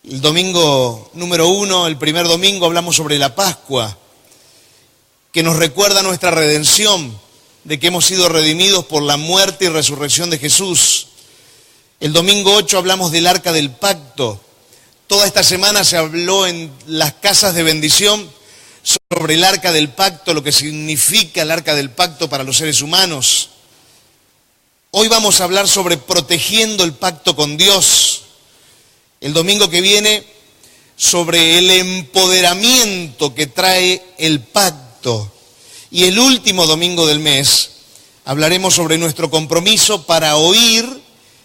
El domingo número 1, el primer domingo, hablamos sobre la Pascua, que nos recuerda nuestra redención, de que hemos sido redimidos por la muerte y resurrección de Jesús. El domingo 8 hablamos del Arca del Pacto. Toda esta semana se habló en las casas de bendición sobre el Arca del Pacto, lo que significa el Arca del Pacto para los seres humanos. Hoy vamos a hablar sobre protegiendo el pacto con Dios. El domingo que viene, sobre el empoderamiento que trae el pacto. Y el último domingo del mes, hablaremos sobre nuestro compromiso para oír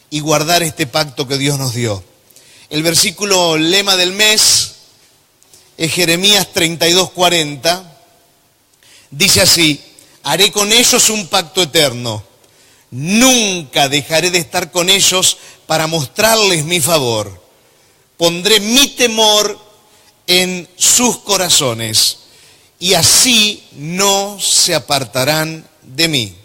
y guardar este pacto que Dios nos dio. El versículo lema del mes es Jeremías 32:40. Dice así: haré con ellos un pacto eterno. Nunca dejaré de estar con ellos para mostrarles mi favor. Pondré mi temor en sus corazones y así no se apartarán de mí.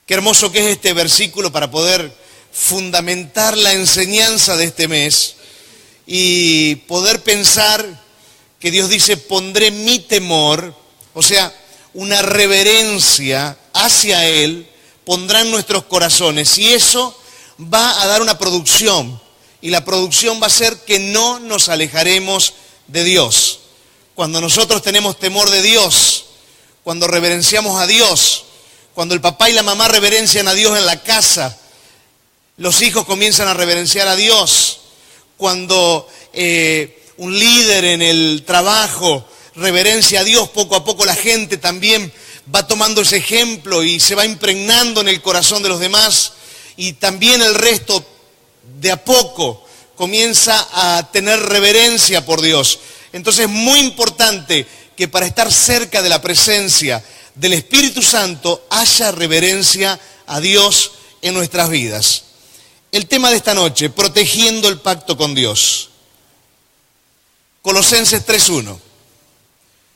Qué hermoso que es este versículo para poder fundamentar la enseñanza de este mes y poder pensar que Dios dice: pondré mi temor, o sea, una reverencia hacia Él, pondrá en nuestros corazones, y eso va a dar una producción, y la producción va a ser que no nos alejaremos de Dios. Cuando nosotros tenemos temor de Dios, cuando reverenciamos a Dios, cuando el papá y la mamá reverencian a Dios en la casa, los hijos comienzan a reverenciar a Dios. Cuando un líder en el trabajo reverencia a Dios, poco a poco la gente también va tomando ese ejemplo y se va impregnando en el corazón de los demás, y también el resto de a poco comienza a tener reverencia por Dios. Entonces es muy importante que para estar cerca de la presencia del Espíritu Santo haya reverencia a Dios en nuestras vidas. El tema de esta noche: protegiendo el pacto con Dios. Colosenses 3:1.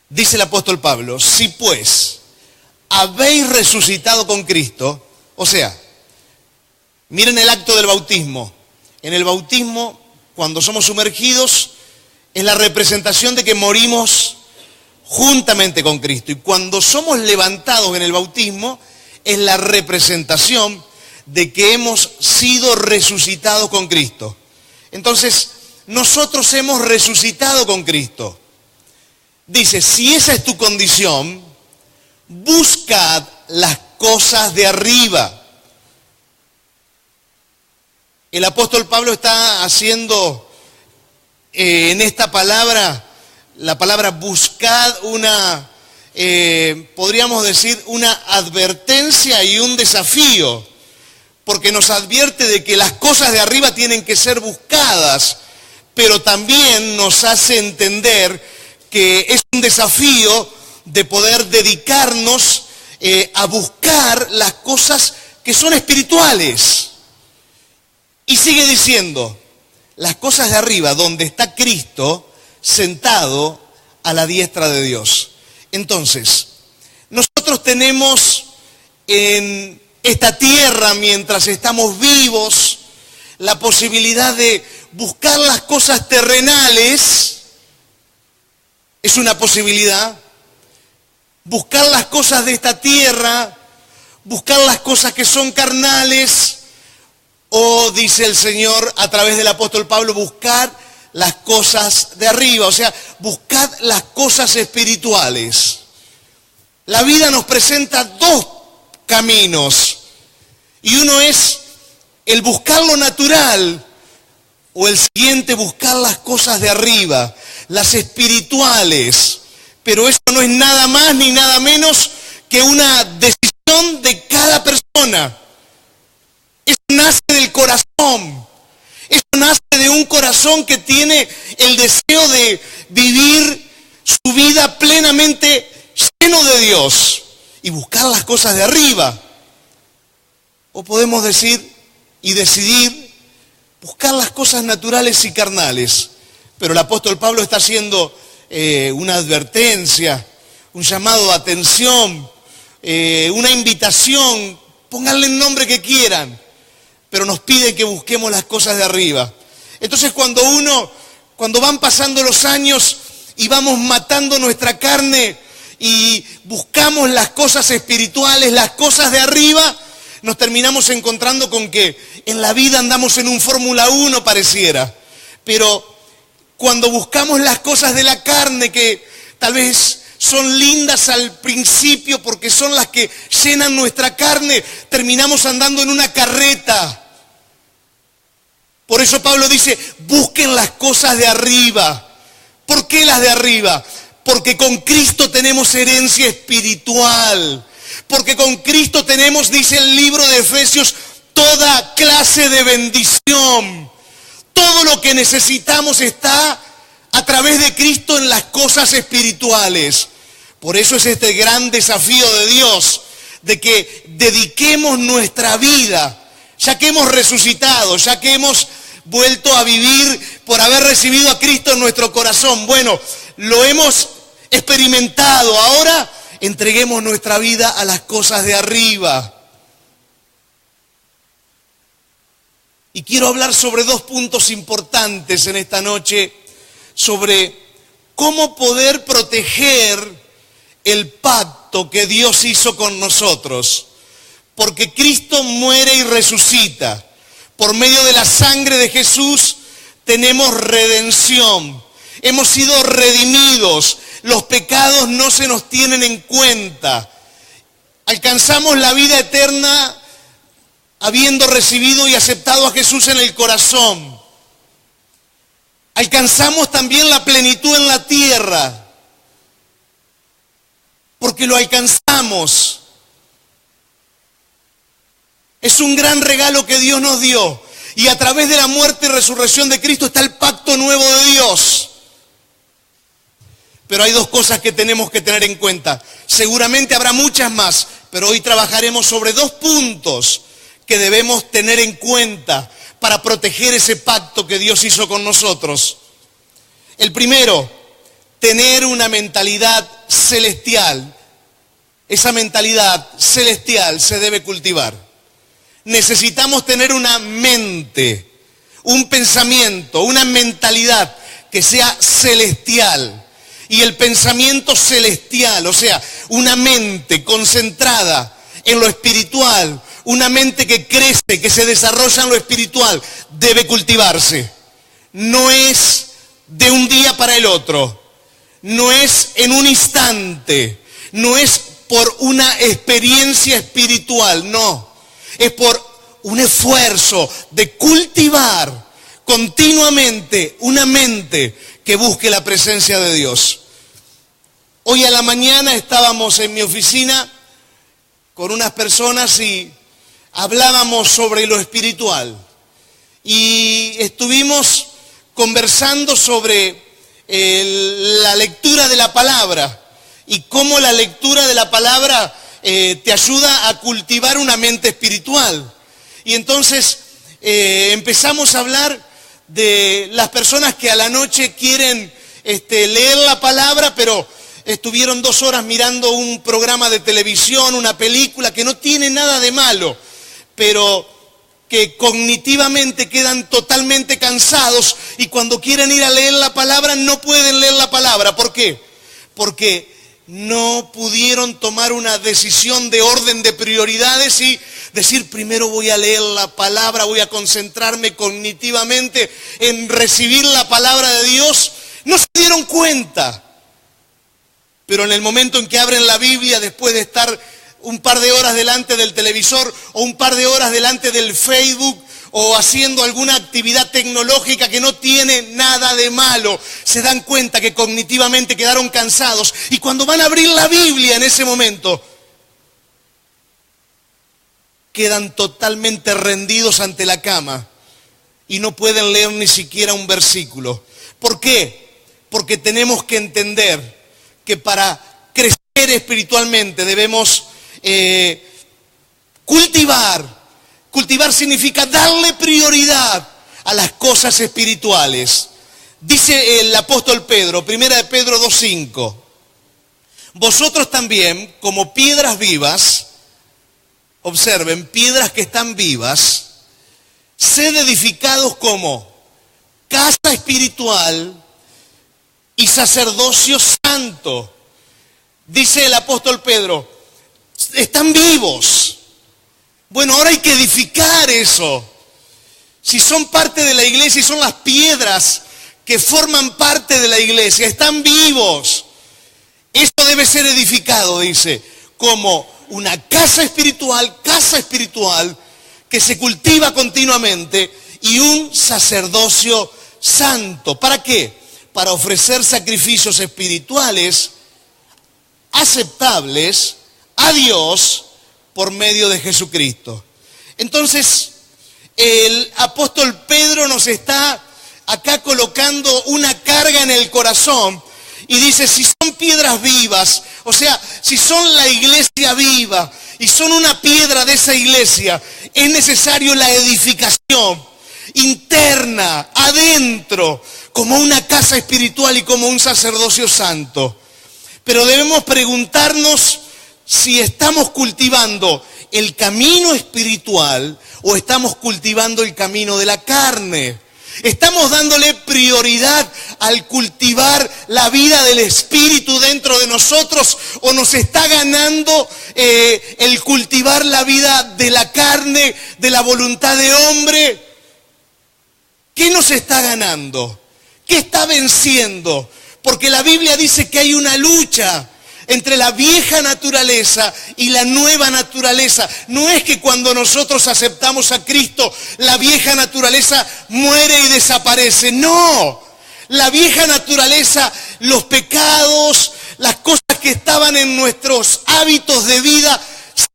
Dice el apóstol Pablo: si pues habéis resucitado con Cristo, o sea, miren el acto del bautismo. En el bautismo, cuando somos sumergidos, es la representación de que morimos juntamente con Cristo. Y cuando somos levantados en el bautismo, es la representación de que hemos sido resucitados con Cristo. Entonces, nosotros hemos resucitado con Cristo. Dice: si esa es tu condición, buscad las cosas de arriba. El apóstol Pablo está haciendo en esta palabra, la palabra buscad, podríamos decir, una advertencia y un desafío, porque nos advierte de que las cosas de arriba tienen que ser buscadas, pero también nos hace entender que es un desafío de poder dedicarnos a buscar las cosas que son espirituales. Y sigue diciendo: las cosas de arriba, donde está Cristo sentado a la diestra de Dios. Entonces, nosotros tenemos en esta tierra, mientras estamos vivos, la posibilidad de buscar las cosas terrenales. Es una posibilidad. Buscar las cosas de esta tierra, buscar las cosas que son carnales, o, dice el Señor a través del apóstol Pablo, buscar las cosas de arriba, o sea, buscad las cosas espirituales. La vida nos presenta dos caminos, y uno es el buscar lo natural, o el siguiente, buscar las cosas de arriba, las espirituales. Pero eso no es nada más ni nada menos que una decisión de cada persona. Eso nace del corazón. Eso nace de un corazón que tiene el deseo de vivir su vida plenamente lleno de Dios y buscar las cosas de arriba. O podemos decir y decidir buscar las cosas naturales y carnales. Pero el apóstol Pablo está haciendo una advertencia, un llamado de atención, una invitación, pónganle el nombre que quieran, pero nos pide que busquemos las cosas de arriba. Entonces cuando van pasando los años y vamos matando nuestra carne y buscamos las cosas espirituales, las cosas de arriba, nos terminamos encontrando con que en la vida andamos en un Fórmula 1 pareciera. Pero cuando buscamos las cosas de la carne, que tal vez son lindas al principio porque son las que llenan nuestra carne, terminamos andando en una carreta. Por eso Pablo dice, busquen las cosas de arriba. ¿Por qué las de arriba? Porque con Cristo tenemos herencia espiritual. Porque con Cristo tenemos, dice el libro de Efesios, toda clase de bendición. Todo lo que necesitamos está a través de Cristo en las cosas espirituales. Por eso es este gran desafío de Dios, de que dediquemos nuestra vida, ya que hemos resucitado, ya que hemos vuelto a vivir por haber recibido a Cristo en nuestro corazón. Bueno, lo hemos experimentado, ahora entreguemos nuestra vida a las cosas de arriba. Y quiero hablar sobre dos puntos importantes en esta noche, sobre cómo poder proteger el pacto que Dios hizo con nosotros. Porque Cristo muere y resucita. Por medio de la sangre de Jesús tenemos redención. Hemos sido redimidos. Los pecados no se nos tienen en cuenta. Alcanzamos la vida eterna habiendo recibido y aceptado a Jesús en el corazón. Alcanzamos también la plenitud en la tierra, porque lo alcanzamos. Es un gran regalo que Dios nos dio. Y a través de la muerte y resurrección de Cristo está el pacto nuevo de Dios. Pero hay dos cosas que tenemos que tener en cuenta. Seguramente habrá muchas más, pero hoy trabajaremos sobre dos puntos que debemos tener en cuenta para proteger ese pacto que Dios hizo con nosotros. El primero, tener una mentalidad celestial. Esa mentalidad celestial se debe cultivar. Necesitamos tener una mente, un pensamiento, una mentalidad que sea celestial. Y el pensamiento celestial, o sea, una mente concentrada en lo espiritual, una mente que crece, que se desarrolla en lo espiritual, debe cultivarse. No es de un día para el otro, no es en un instante, no es por una experiencia espiritual, no. Es por un esfuerzo de cultivar continuamente una mente que busque la presencia de Dios. Hoy a la mañana estábamos en mi oficina con unas personas y hablábamos sobre lo espiritual. Y estuvimos conversando sobre la lectura de la palabra y cómo la lectura de la palabra te ayuda a cultivar una mente espiritual. Y entonces empezamos a hablar de las personas que a la noche quieren leer la palabra, pero estuvieron 2 horas mirando un programa de televisión, una película que no tiene nada de malo, pero que cognitivamente quedan totalmente cansados y cuando quieren ir a leer la palabra no pueden leer la palabra. ¿Por qué? Porque no pudieron tomar una decisión de orden de prioridades y decir, primero voy a leer la palabra, voy a concentrarme cognitivamente en recibir la palabra de Dios. No se dieron cuenta. Pero en el momento en que abren la Biblia, después de estar un par de horas delante del televisor o un par de horas delante del Facebook o haciendo alguna actividad tecnológica que no tiene nada de malo, se dan cuenta que cognitivamente quedaron cansados. Y cuando van a abrir la Biblia en ese momento, quedan totalmente rendidos ante la cama y no pueden leer ni siquiera un versículo. ¿Por qué? Porque tenemos que entender que para crecer espiritualmente debemos cultivar. Cultivar significa darle prioridad a las cosas espirituales. Dice el apóstol Pedro, 1 de Pedro 2:5, vosotros también, como piedras vivas, observen, piedras que están vivas, sed edificados como casa espiritual y sacerdocio santo. Dice el apóstol Pedro, están vivos. Bueno, ahora hay que edificar eso. Si son parte de la iglesia y son las piedras que forman parte de la iglesia, están vivos. Esto debe ser edificado, dice, como una casa espiritual que se cultiva continuamente y un sacerdocio santo. ¿Para qué? Para ofrecer sacrificios espirituales aceptables a Dios por medio de Jesucristo. Entonces, el apóstol Pedro nos está acá colocando una carga en el corazón y dice, si son piedras vivas, o sea, si son la iglesia viva y son una piedra de esa iglesia, es necesario la edificación interna, adentro, como una casa espiritual y como un sacerdocio santo. Pero debemos preguntarnos si estamos cultivando el camino espiritual o estamos cultivando el camino de la carne. ¿Estamos dándole prioridad al cultivar la vida del Espíritu dentro de nosotros o nos está ganando el cultivar la vida de la carne, de la voluntad de hombre? ¿Qué nos está ganando? ¿Qué está venciendo? Porque la Biblia dice que hay una lucha entre la vieja naturaleza y la nueva naturaleza. No es que cuando nosotros aceptamos a Cristo, la vieja naturaleza muere y desaparece. No, la vieja naturaleza, los pecados, las cosas que estaban en nuestros hábitos de vida,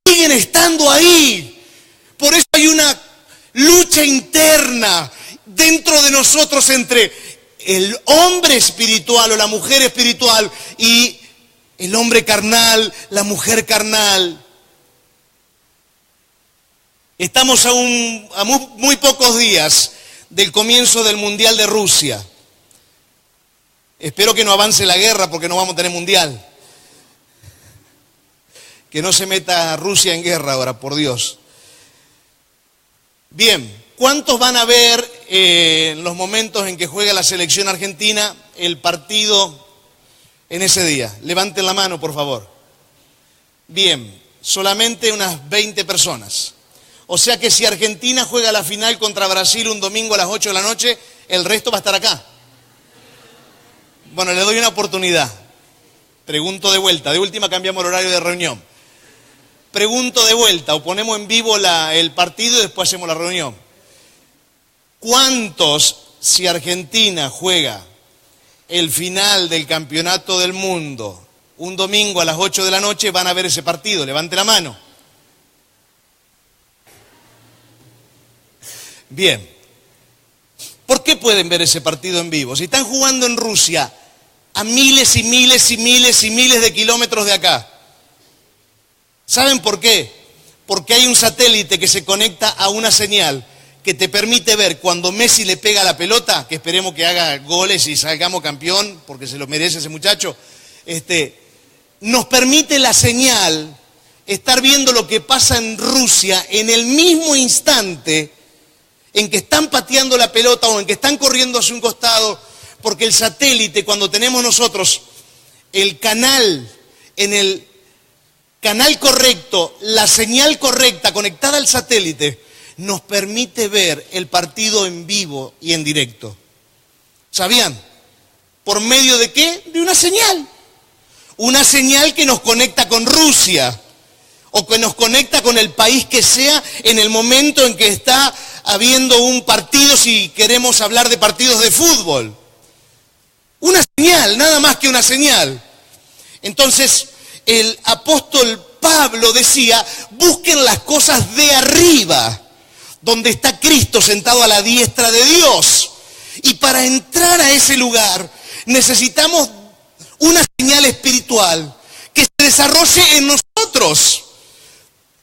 siguen estando ahí. Por eso hay una lucha interna dentro de nosotros entre el hombre espiritual o la mujer espiritual y el hombre carnal, la mujer carnal. Estamos a muy pocos días del comienzo del Mundial de Rusia. Espero que no avance la guerra porque no vamos a tener Mundial. Que no se meta Rusia en guerra ahora, por Dios. Bien, ¿cuántos van a ver en los momentos en que juega la selección argentina el partido en ese día? Levanten la mano, por favor. Bien, solamente unas 20 personas. O sea que si Argentina juega la final contra Brasil un domingo a las 8 de la noche, el resto va a estar acá. Bueno, le doy una oportunidad. Pregunto de vuelta. De última cambiamos el horario de reunión. Pregunto de vuelta o ponemos en vivo el partido y después hacemos la reunión. ¿Cuántos, si Argentina juega el final del campeonato del mundo un domingo a las 8 de la noche, van a ver ese partido? Levante la mano. Bien. ¿Por qué pueden ver ese partido en vivo? Si están jugando en Rusia a miles y miles y miles y miles de kilómetros de acá. ¿Saben por qué? Porque hay un satélite que se conecta a una señal que te permite ver cuando Messi le pega la pelota, que esperemos que haga goles y salgamos campeón, porque se lo merece ese muchacho, nos permite la señal estar viendo lo que pasa en Rusia en el mismo instante en que están pateando la pelota o en que están corriendo hacia un costado, porque el satélite, cuando tenemos nosotros el canal, en el canal correcto, la señal correcta conectada al satélite, nos permite ver el partido en vivo y en directo. ¿Sabían? ¿Por medio de qué? De una señal. Una señal que nos conecta con Rusia o que nos conecta con el país que sea en el momento en que está habiendo un partido, si queremos hablar de partidos de fútbol. Una señal, nada más que una señal. Entonces, el apóstol Pablo decía, busquen las cosas de arriba, donde está Cristo sentado a la diestra de Dios. Y para entrar a ese lugar necesitamos una señal espiritual que se desarrolle en nosotros.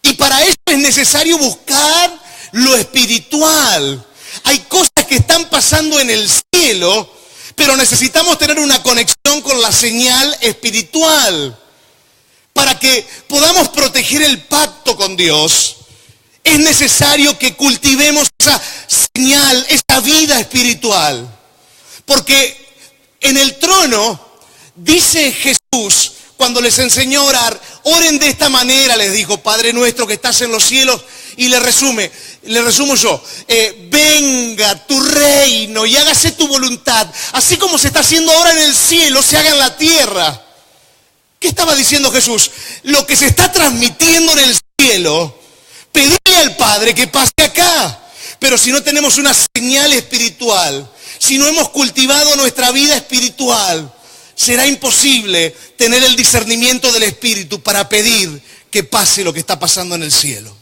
Y para eso es necesario buscar lo espiritual. Hay cosas que están pasando en el cielo, pero necesitamos tener una conexión con la señal espiritual. Para que podamos proteger el pacto con Dios, es necesario que cultivemos esa señal, esa vida espiritual. Porque en el trono, dice Jesús, cuando les enseñó a orar, oren de esta manera, les dijo, Padre nuestro que estás en los cielos, y le resumo yo, venga tu reino y hágase tu voluntad, así como se está haciendo ahora en el cielo, se haga en la tierra. ¿Qué estaba diciendo Jesús? Lo que se está transmitiendo en el cielo, pedirle al Padre que pase acá. Pero si no tenemos una señal espiritual, si no hemos cultivado nuestra vida espiritual, será imposible tener el discernimiento del Espíritu para pedir que pase lo que está pasando en el cielo.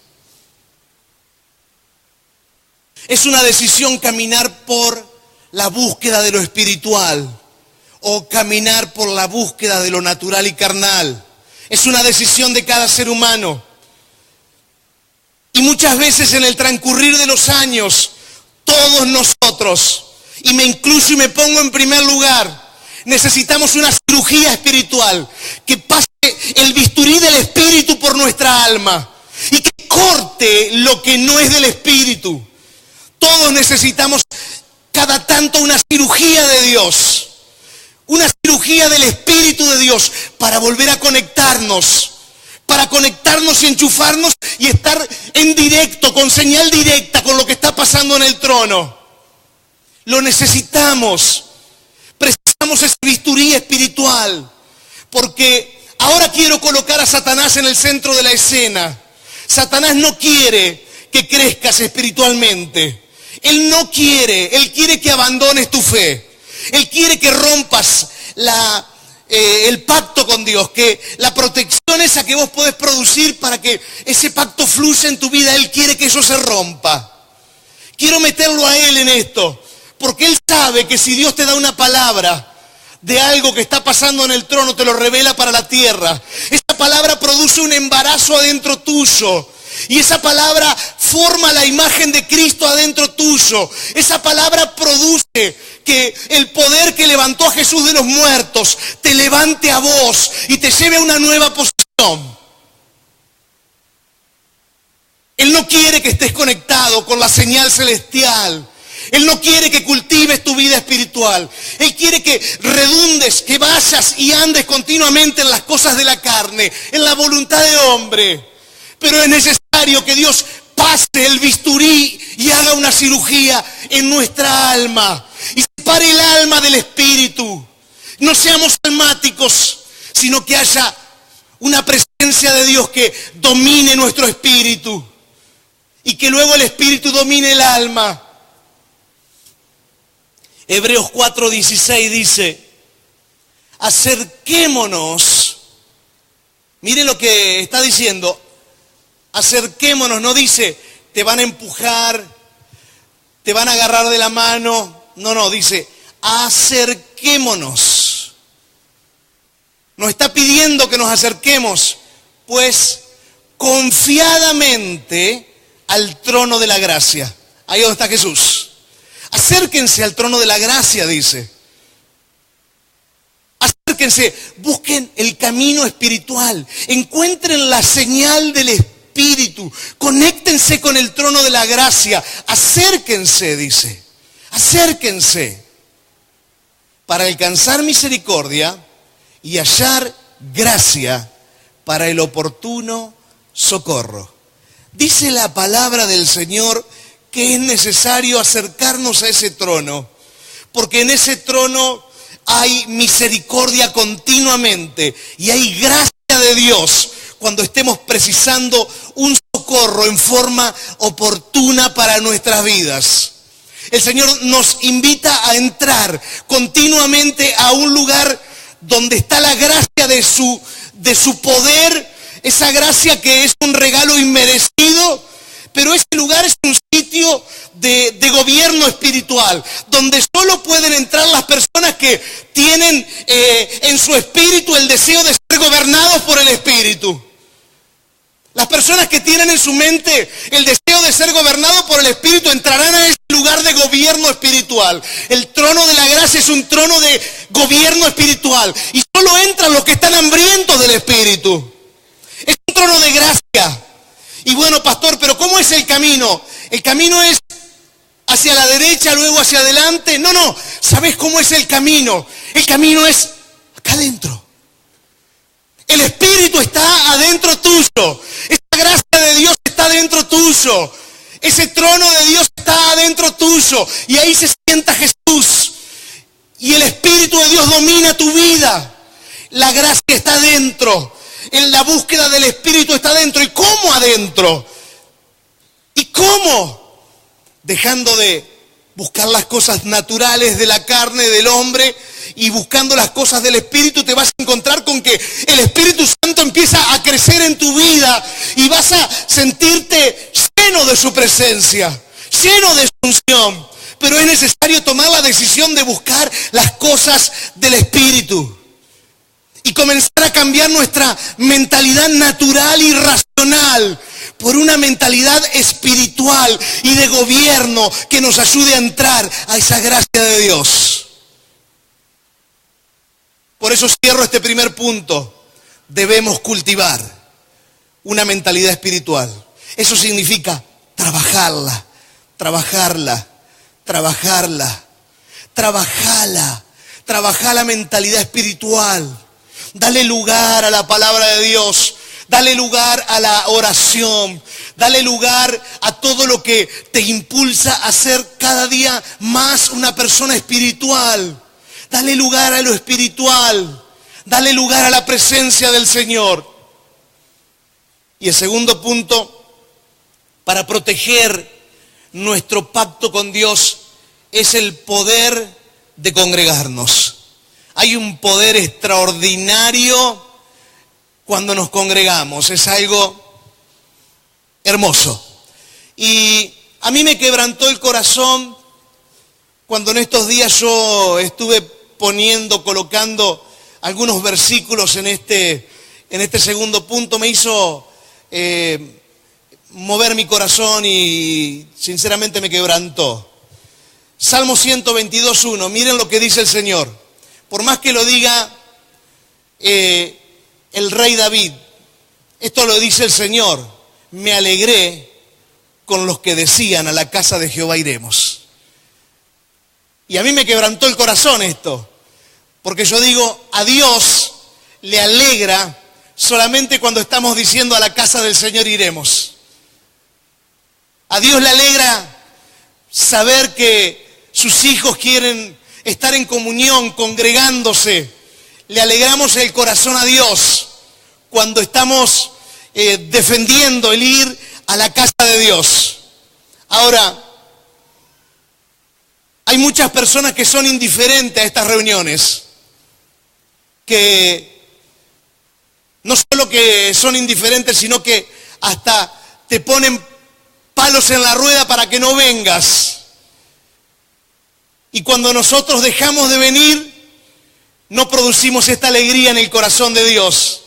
Es una decisión caminar por la búsqueda de lo espiritual o caminar por la búsqueda de lo natural y carnal. Es una decisión de cada ser humano. Y muchas veces en el transcurrir de los años, todos nosotros, y me incluyo y me pongo en primer lugar, necesitamos una cirugía espiritual, que pase el bisturí del Espíritu por nuestra alma y que corte lo que no es del Espíritu. Todos necesitamos cada tanto una cirugía de Dios, una cirugía del Espíritu de Dios para volver a conectarnos y enchufarnos y estar en directo, con señal directa con lo que está pasando en el trono. Lo necesitamos. Precisamos ese bisturí espiritual, porque ahora quiero colocar a Satanás en el centro de la escena. Satanás no quiere que crezcas espiritualmente. Él no quiere, él quiere que abandones tu fe. Él quiere que rompas el pacto con Dios, que la protección esa que vos podés producir para que ese pacto fluya en tu vida, él quiere que eso se rompa. Quiero meterlo a él en esto. Porque él sabe que si Dios te da una palabra de algo que está pasando en el trono, te lo revela para la tierra. Esa palabra produce un embarazo adentro tuyo. Y esa palabra forma la imagen de Cristo adentro tuyo. Esa palabra produce que el poder que levantó a Jesús de los muertos te levante a vos y te lleve a una nueva posición. Él no quiere que estés conectado con la señal celestial. Él no quiere que cultives tu vida espiritual. Él quiere que redundes, que vayas y andes continuamente en las cosas de la carne, en la voluntad de hombre. Pero es necesario que Dios pase el bisturí y haga una cirugía en nuestra alma. Y separe el alma del espíritu. No seamos almáticos, sino que haya una presencia de Dios que domine nuestro espíritu. Y que luego el espíritu domine el alma. Hebreos 4:16 dice, acerquémonos, mire lo que está diciendo, acerquémonos, no dice, te van a empujar, te van a agarrar de la mano, no, dice, acerquémonos. Nos está pidiendo que nos acerquemos, pues confiadamente al trono de la gracia. Ahí donde está Jesús. Acérquense al trono de la gracia, dice. Acérquense, busquen el camino espiritual, encuentren la señal del Espíritu, conéctense con el trono de la gracia, acérquense, dice, acérquense, para alcanzar misericordia y hallar gracia para el oportuno socorro. Dice la palabra del Señor que es necesario acercarnos a ese trono, porque en ese trono hay misericordia continuamente y hay gracia de Dios cuando estemos precisando un socorro en forma oportuna para nuestras vidas. El Señor nos invita a entrar continuamente a un lugar donde está la gracia de su poder, esa gracia que es un regalo inmerecido. Pero ese lugar es un sitio de gobierno espiritual, donde solo pueden entrar las personas que tienen en su espíritu el deseo de ser gobernados por el Espíritu. Las personas que tienen en su mente el deseo de ser gobernados por el Espíritu entrarán a ese lugar de gobierno espiritual. El trono de la gracia es un trono de gobierno espiritual y solo entran los que están hambrientos del Espíritu. Es un trono de gracia. Y bueno, pastor, pero ¿cómo es el camino? El camino es hacia la derecha, luego hacia adelante. No, ¿sabes cómo es el camino? El camino es acá adentro. El Espíritu está adentro tuyo. Esa gracia de Dios está adentro tuyo. Ese trono de Dios está adentro tuyo. Y ahí se sienta Jesús. Y el Espíritu de Dios domina tu vida. La gracia está adentro. En la búsqueda del Espíritu está adentro. ¿Y cómo adentro? ¿Y cómo? Dejando de buscar las cosas naturales de la carne, del hombre, y buscando las cosas del Espíritu, te vas a encontrar con que el Espíritu Santo empieza a crecer en tu vida y vas a sentirte lleno de su presencia, lleno de su unción. Pero es necesario tomar la decisión de buscar las cosas del Espíritu y comenzar a cambiar nuestra mentalidad natural y racional por una mentalidad espiritual y de gobierno que nos ayude a entrar a esa gracia de Dios. Por eso cierro este primer punto. Debemos cultivar una mentalidad espiritual. Eso significa trabajarla, trabajarla, trabajarla, trabajarla, trabajar la mentalidad espiritual. Dale lugar a la palabra de Dios. Dale lugar a la oración. Dale lugar a todo lo que te impulsa a ser cada día más una persona espiritual. Dale lugar a lo espiritual. Dale lugar a la presencia del Señor. Y el segundo punto, para proteger nuestro pacto con Dios, es el poder de congregarnos. Hay un poder extraordinario cuando nos congregamos. Es algo hermoso. Y a mí me quebrantó el corazón cuando en estos días yo estuve colocando algunos versículos en este segundo punto. Me hizo mover mi corazón y sinceramente me quebrantó. Salmo 122:1, miren lo que dice el Señor. Por más que lo diga el rey David, esto lo dice el Señor: me alegré con los que decían, a la casa de Jehová iremos. Y a mí me quebrantó el corazón esto, porque yo digo, a Dios le alegra solamente cuando estamos diciendo, a la casa del Señor iremos. A Dios le alegra saber que sus hijos quieren estar en comunión, congregándose. Le alegramos el corazón a Dios cuando estamos defendiendo el ir a la casa de Dios. Ahora, hay muchas personas que son indiferentes a estas reuniones, que no solo que son indiferentes, sino que hasta te ponen palos en la rueda para que no vengas. Y cuando nosotros dejamos de venir, no producimos esta alegría en el corazón de Dios.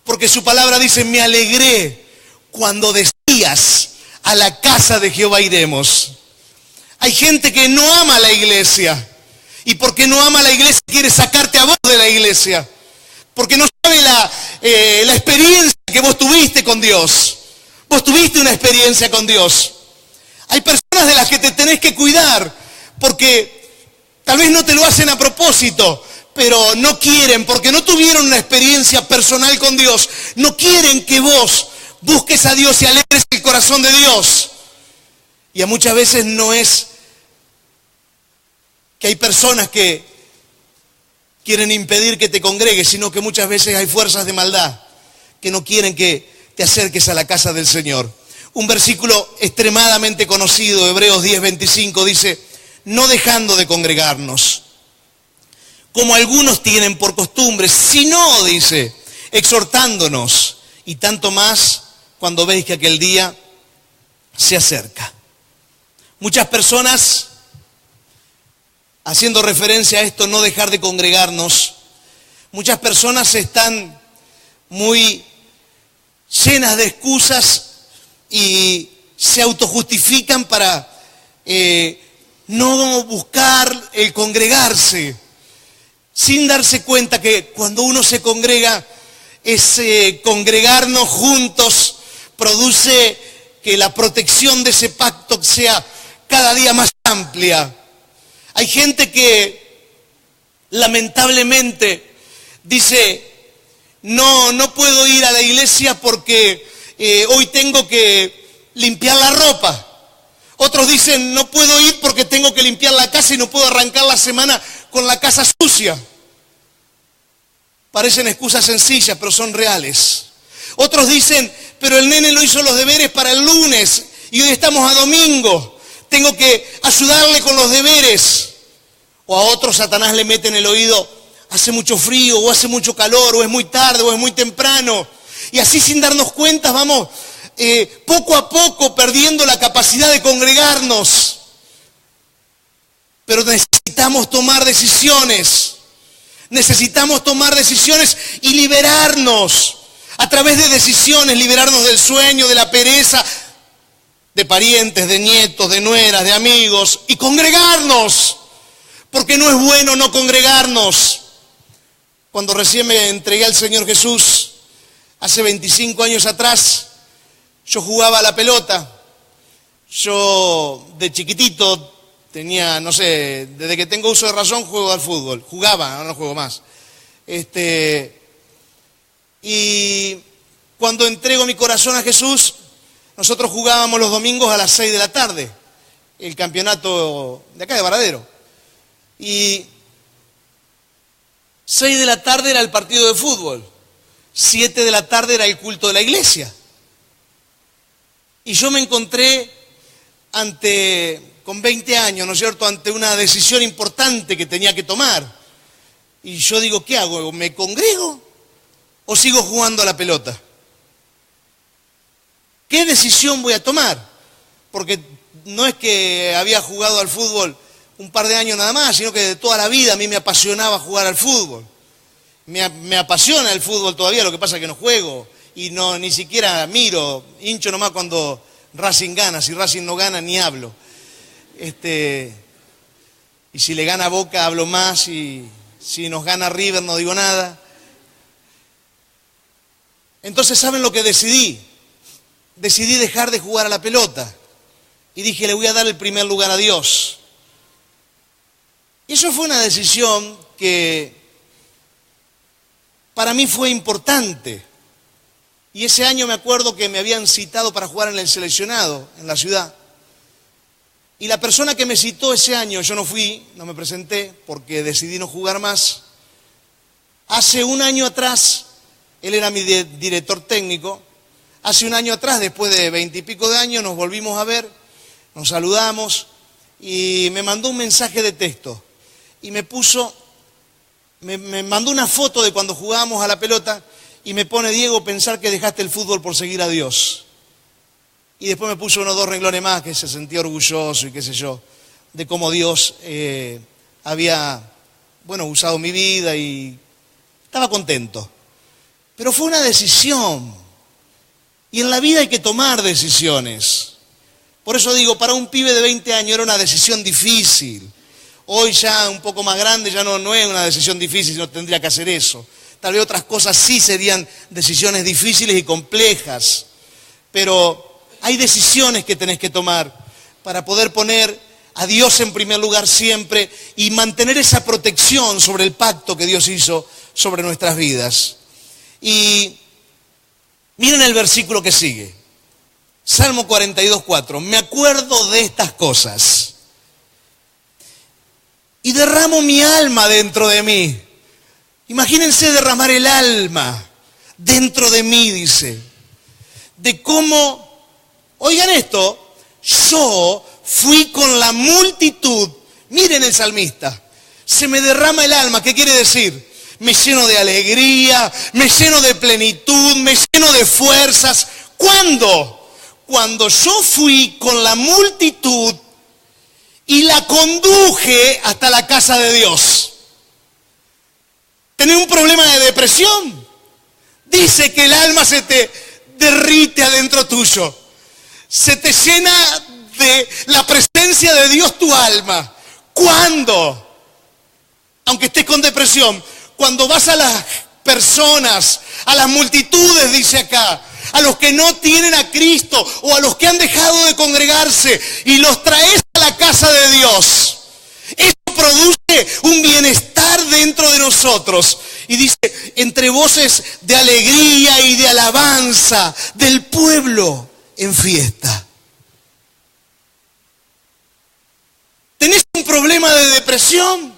Porque su palabra dice, me alegré cuando decías, a la casa de Jehová iremos. Hay gente que no ama la iglesia. Y porque no ama la iglesia, quiere sacarte a vos de la iglesia. Porque no sabe la experiencia que vos tuviste con Dios. Vos tuviste una experiencia con Dios. Hay personas de las que te tenés que cuidar, porque tal vez no te lo hacen a propósito, pero no quieren, porque no tuvieron una experiencia personal con Dios. No quieren que vos busques a Dios y alegres el corazón de Dios. Y a muchas veces no es que hay personas que quieren impedir que te congregues, sino que muchas veces hay fuerzas de maldad que no quieren que te acerques a la casa del Señor. Un versículo extremadamente conocido, Hebreos 10:25, dice, no dejando de congregarnos, como algunos tienen por costumbre, sino, dice, exhortándonos, y tanto más cuando veis que aquel día se acerca. Muchas personas, haciendo referencia a esto, no dejar de congregarnos, muchas personas están muy llenas de excusas y se autojustifican para no buscar el congregarse, sin darse cuenta que cuando uno se congrega, ese congregarnos juntos produce que la protección de ese pacto sea cada día más amplia. Hay gente que lamentablemente dice, no puedo ir a la iglesia porque hoy tengo que limpiar la ropa. Otros dicen, no puedo ir porque tengo que limpiar la casa y no puedo arrancar la semana con la casa sucia. Parecen excusas sencillas, pero son reales. Otros dicen, pero el nene no hizo los deberes para el lunes y hoy estamos a domingo. Tengo que ayudarle con los deberes. O a otros Satanás le mete en el oído, hace mucho frío, o hace mucho calor, o es muy tarde, o es muy temprano. Y así sin darnos cuenta vamos poco a poco perdiendo la capacidad de congregarnos. Pero necesitamos tomar decisiones. Necesitamos tomar decisiones y liberarnos. A través de decisiones, liberarnos del sueño, de la pereza, de parientes, de nietos, de nueras, de amigos, y congregarnos. Porque no es bueno no congregarnos. Cuando recién me entregué al Señor Jesús, hace 25 años atrás, yo jugaba a la pelota. Yo de chiquitito tenía, no sé, desde que tengo uso de razón juego al fútbol. Jugaba, ahora no juego más. Y cuando entrego mi corazón a Jesús, nosotros jugábamos los domingos a las 6 de la tarde, el campeonato de acá de Varadero. Y 6 de la tarde era el partido de fútbol, 7 de la tarde era el culto de la iglesia. Y yo me encontré con 20 años, ¿no es cierto?, ante una decisión importante que tenía que tomar. Y yo digo, ¿qué hago? ¿Me congrego o sigo jugando a la pelota? ¿Qué decisión voy a tomar? Porque no es que había jugado al fútbol un par de años nada más, sino que de toda la vida a mí me apasionaba jugar al fútbol. Me apasiona el fútbol todavía, lo que pasa es que no juego y ni siquiera miro, hincho nomás cuando Racing gana, si Racing no gana ni hablo. Y si le gana Boca hablo más, y si nos gana River no digo nada. Entonces, ¿saben lo que decidí? Decidí dejar de jugar a la pelota y dije, le voy a dar el primer lugar a Dios. Y eso fue una decisión que para mí fue importante. Y ese año me acuerdo que me habían citado para jugar en el seleccionado en la ciudad. Y la persona que me citó ese año, yo no fui, no me presenté porque decidí no jugar más. Hace un año atrás, él era mi director técnico, hace un año atrás, después de 20 y pico de años, nos volvimos a ver, nos saludamos y me mandó un mensaje de texto. Y me mandó una foto de cuando jugábamos a la pelota y me pone, Diego, pensar que dejaste el fútbol por seguir a Dios. Y después me puso unos 2 renglones más que se sentía orgulloso y qué sé yo, de cómo Dios había, usado mi vida y estaba contento. Pero fue una decisión. Y en la vida hay que tomar decisiones. Por eso digo, para un pibe de 20 años era una decisión difícil. Hoy ya un poco más grande ya no es una decisión difícil, no tendría que hacer eso. Tal vez otras cosas sí serían decisiones difíciles y complejas. Pero hay decisiones que tenés que tomar para poder poner a Dios en primer lugar siempre y mantener esa protección sobre el pacto que Dios hizo sobre nuestras vidas. Y miren el versículo que sigue. Salmo 42:4. Me acuerdo de estas cosas y derramo mi alma dentro de mí. Imagínense derramar el alma dentro de mí, dice. De cómo, oigan esto, yo fui con la multitud. Miren el salmista. Se me derrama el alma. ¿Qué quiere decir? Me lleno de alegría, me lleno de plenitud, me lleno de fuerzas. ¿Cuándo? Cuando yo fui con la multitud y la conduje hasta la casa de Dios. ¿Tenés un problema de depresión? Dice que el alma se te derrite adentro tuyo. Se te llena de la presencia de Dios tu alma. ¿Cuándo? Aunque estés con depresión, cuando vas a las personas, a las multitudes, dice acá, a los que no tienen a Cristo o a los que han dejado de congregarse y los traes a la casa de Dios, eso produce un bienestar dentro de nosotros. Y dice, entre voces de alegría y de alabanza del pueblo en fiesta. ¿Tenés un problema de depresión?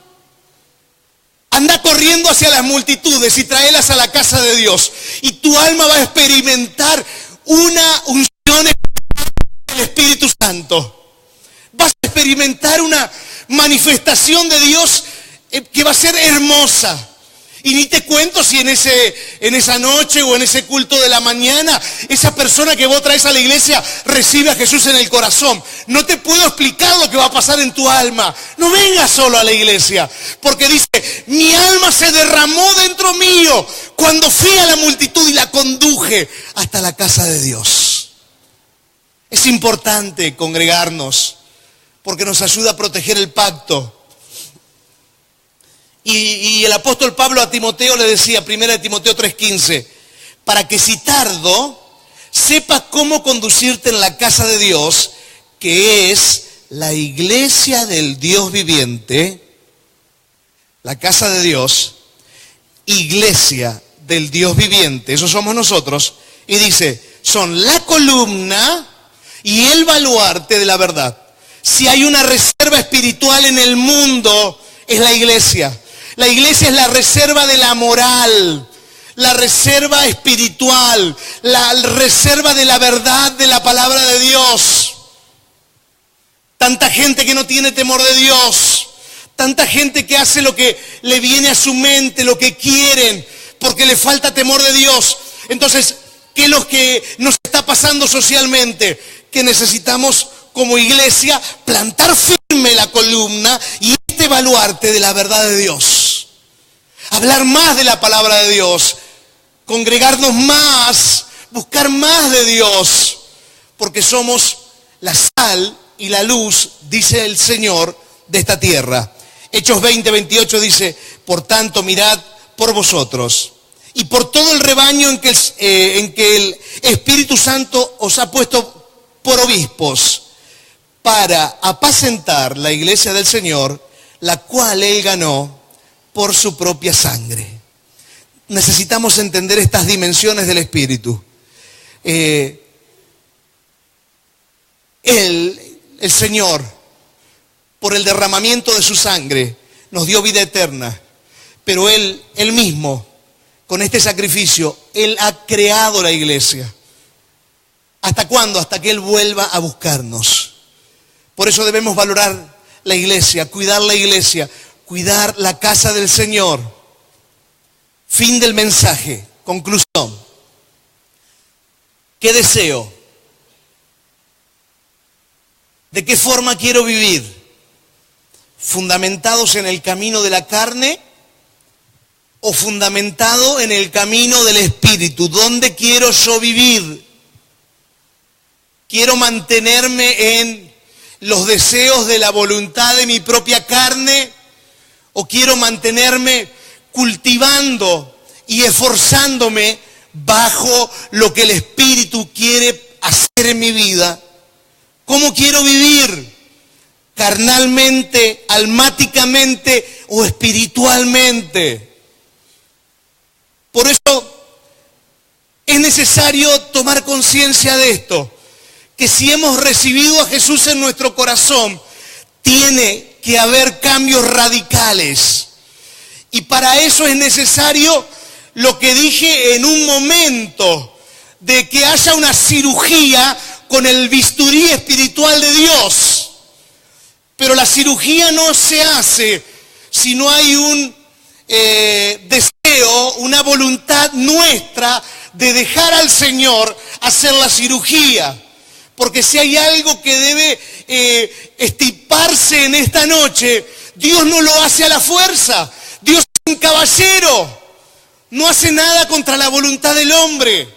Anda corriendo hacia las multitudes y tráelas a la casa de Dios. Y tu alma va a experimentar una unción del Espíritu Santo. Vas a experimentar una manifestación de Dios que va a ser hermosa. Y ni te cuento si en esa noche o en ese culto de la mañana, esa persona que vos traes a la iglesia recibe a Jesús en el corazón. No te puedo explicar lo que va a pasar en tu alma. No vengas solo a la iglesia, porque dice, mi alma se derramó dentro mío cuando fui a la multitud y la conduje hasta la casa de Dios. Es importante congregarnos, porque nos ayuda a proteger el pacto. Y el apóstol Pablo a Timoteo le decía, 1 Timoteo 3:15, para que si tardo, sepas cómo conducirte en la casa de Dios, que es la iglesia del Dios viviente, la casa de Dios, iglesia del Dios viviente, eso somos nosotros, y dice, son la columna y el baluarte de la verdad. Si hay una reserva espiritual en el mundo, es la iglesia. La iglesia es la reserva de la moral, la reserva espiritual, la reserva de la verdad de la palabra de Dios. Tanta gente que no tiene temor de Dios, tanta gente que hace lo que le viene a su mente, lo que quieren, porque le falta temor de Dios. Entonces, ¿qué es lo que nos está pasando socialmente? Que necesitamos como iglesia plantar firme la columna y este baluarte de la verdad de Dios. Hablar más de la palabra de Dios, congregarnos más, buscar más de Dios, porque somos la sal y la luz, dice el Señor, de esta tierra. Hechos 20:28 dice, por tanto mirad por vosotros y por todo el rebaño en que el Espíritu Santo os ha puesto por obispos, para apacentar la iglesia del Señor, la cual Él ganó por su propia sangre. Necesitamos entender estas dimensiones del Espíritu. El Señor, por el derramamiento de su sangre, nos dio vida eterna, pero Él mismo, con este sacrificio, Él ha creado la iglesia. ¿Hasta cuándo? Hasta que Él vuelva a buscarnos. Por eso debemos valorar la iglesia, cuidar la casa del Señor. Fin del mensaje. Conclusión. ¿Qué deseo? ¿De qué forma quiero vivir? ¿Fundamentados en el camino de la carne o fundamentado en el camino del Espíritu? ¿Dónde quiero yo vivir? ¿Quiero mantenerme en los deseos de la voluntad de mi propia carne? ¿O quiero mantenerme cultivando y esforzándome bajo lo que el Espíritu quiere hacer en mi vida? ¿Cómo quiero vivir? ¿Carnalmente, almáticamente o espiritualmente? Por eso es necesario tomar conciencia de esto. Que si hemos recibido a Jesús en nuestro corazón, tiene que haber cambios radicales. Y para eso es necesario lo que dije en un momento, de que haya una cirugía con el bisturí espiritual de Dios. Pero la cirugía no se hace si no hay un deseo, una voluntad nuestra de dejar al Señor hacer la cirugía. Porque si hay algo que debe estiparse en esta noche, Dios no lo hace a la fuerza. Dios es un caballero. No hace nada contra la voluntad del hombre.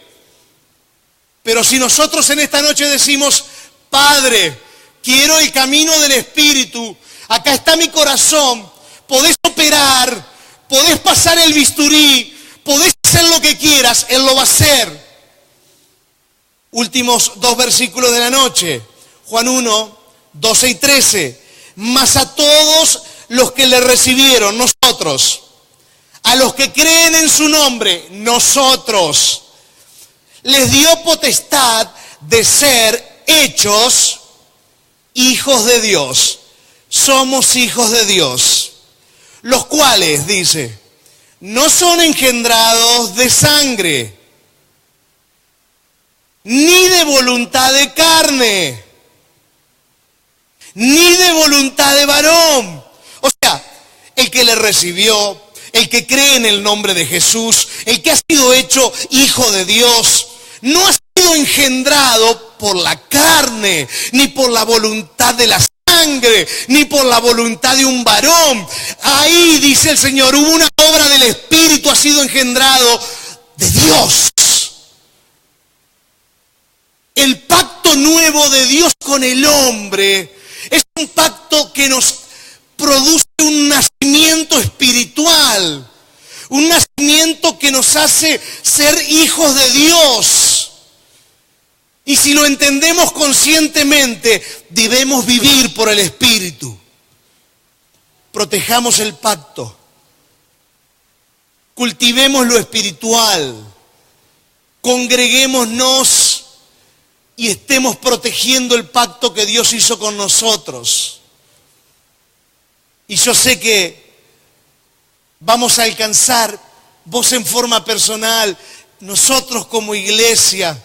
Pero si nosotros en esta noche decimos, Padre, quiero el camino del Espíritu, acá está mi corazón, podés operar, podés pasar el bisturí, podés hacer lo que quieras, Él lo va a hacer. Últimos 2 versículos de la noche. Juan 1, 12 y 13. Mas a todos los que le recibieron, nosotros, a los que creen en su nombre, nosotros, les dio potestad de ser hechos hijos de Dios. Somos hijos de Dios, los cuales, dice, no son engendrados de sangre, ni de voluntad de carne, ni de voluntad de varón. O sea, el que le recibió, el que cree en el nombre de Jesús, el que ha sido hecho hijo de Dios, no ha sido engendrado por la carne, ni por la voluntad de la sangre, ni por la voluntad de un varón. Ahí, dice el Señor, hubo una obra del Espíritu, ha sido engendrado de Dios. El pacto nuevo de Dios con el hombre es un pacto que nos produce un nacimiento espiritual, un nacimiento que nos hace ser hijos de Dios. Y si lo entendemos conscientemente, debemos vivir por el Espíritu. Protejamos el pacto, cultivemos lo espiritual, congreguémonos y estemos protegiendo el pacto que Dios hizo con nosotros. Y yo sé que vamos a alcanzar, vos en forma personal, nosotros como iglesia,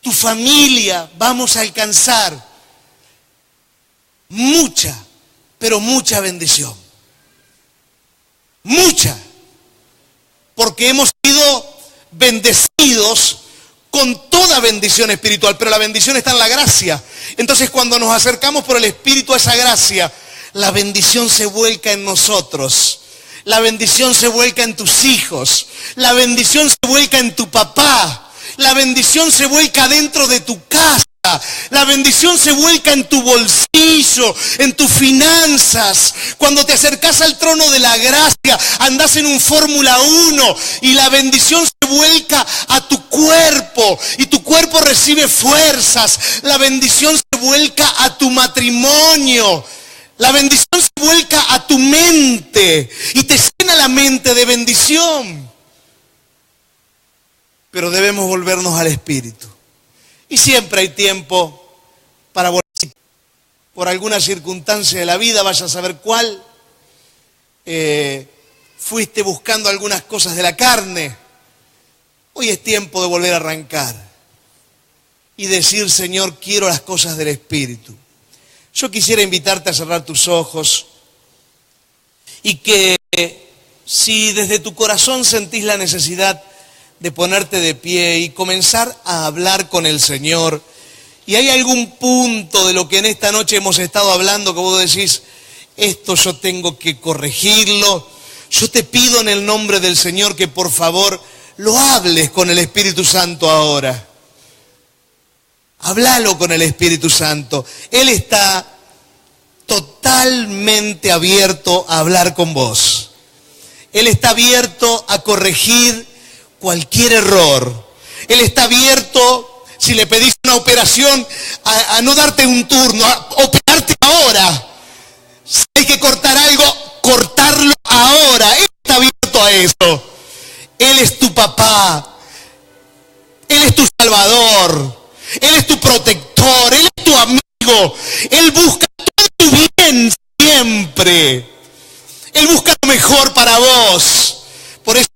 tu familia, vamos a alcanzar mucha, pero mucha bendición. Mucha. Porque hemos sido bendecidos con toda bendición espiritual, pero la bendición está en la gracia. Entonces, cuando nos acercamos por el Espíritu a esa gracia, la bendición se vuelca en nosotros. La bendición se vuelca en tus hijos. La bendición se vuelca en tu papá. La bendición se vuelca dentro de tu casa. La bendición se vuelca en tu bolsillo, en tus finanzas. Cuando te acercas al trono de la gracia, andás en un Fórmula 1 y la bendición se vuelca a tu cuerpo y tu cuerpo recibe fuerzas. La bendición se vuelca a tu matrimonio. La bendición se vuelca a tu mente y te llena la mente de bendición. Pero debemos volvernos al Espíritu. Y siempre hay tiempo para volver. Por alguna circunstancia de la vida, vaya a saber cuál, fuiste buscando algunas cosas de la carne. Hoy es tiempo de volver a arrancar y decir, Señor, quiero las cosas del Espíritu. Yo quisiera invitarte a cerrar tus ojos y que si desde tu corazón sentís la necesidad de ponerte de pie y comenzar a hablar con el Señor, y hay algún punto de lo que en esta noche hemos estado hablando que vos decís, esto yo tengo que corregirlo, yo te pido en el nombre del Señor que por favor lo hables con el Espíritu Santo ahora. Háblalo con el Espíritu Santo. Él está totalmente abierto a hablar con vos. Él está abierto a corregir cualquier error. Él está abierto, si le pedís una operación, a no darte un turno, a operarte ahora. Si hay que cortar algo, cortarlo ahora. Él está abierto a eso. Él es tu papá. Él es tu salvador. Él es tu protector. Él es tu amigo. Él busca todo tu bien siempre. Él busca lo mejor para vos. Por eso,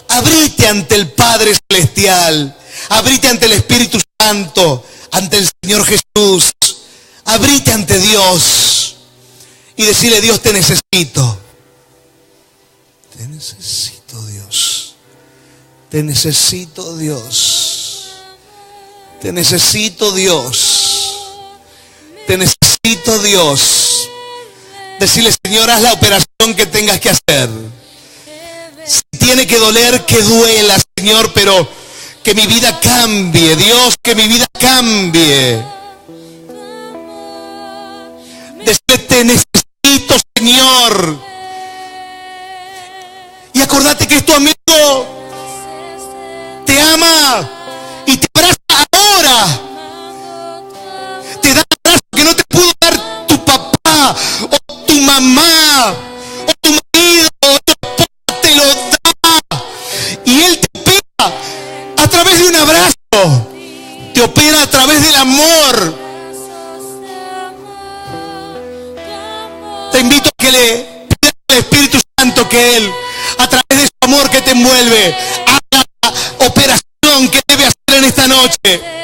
abrite ante el Padre Celestial, abrite ante el Espíritu Santo, ante el Señor Jesús, abrite ante Dios y decirle, Dios, te necesito. Te necesito, Dios. Te necesito, Dios. Te necesito, Dios. Te necesito, Dios. Decirle, Señor, haz la operación que tengas que hacer. Si tiene que doler, que duela, Señor, pero que mi vida cambie. Dios, que mi vida cambie. Decirle, te necesito, Señor. Y acordate que es tu amigo. Te ama y te abraza ahora. Te da un abrazo que no te pudo dar través del amor. Te invito a que le pidas al Espíritu Santo que Él, a través de su amor que te envuelve, haga la operación que debe hacer en esta noche.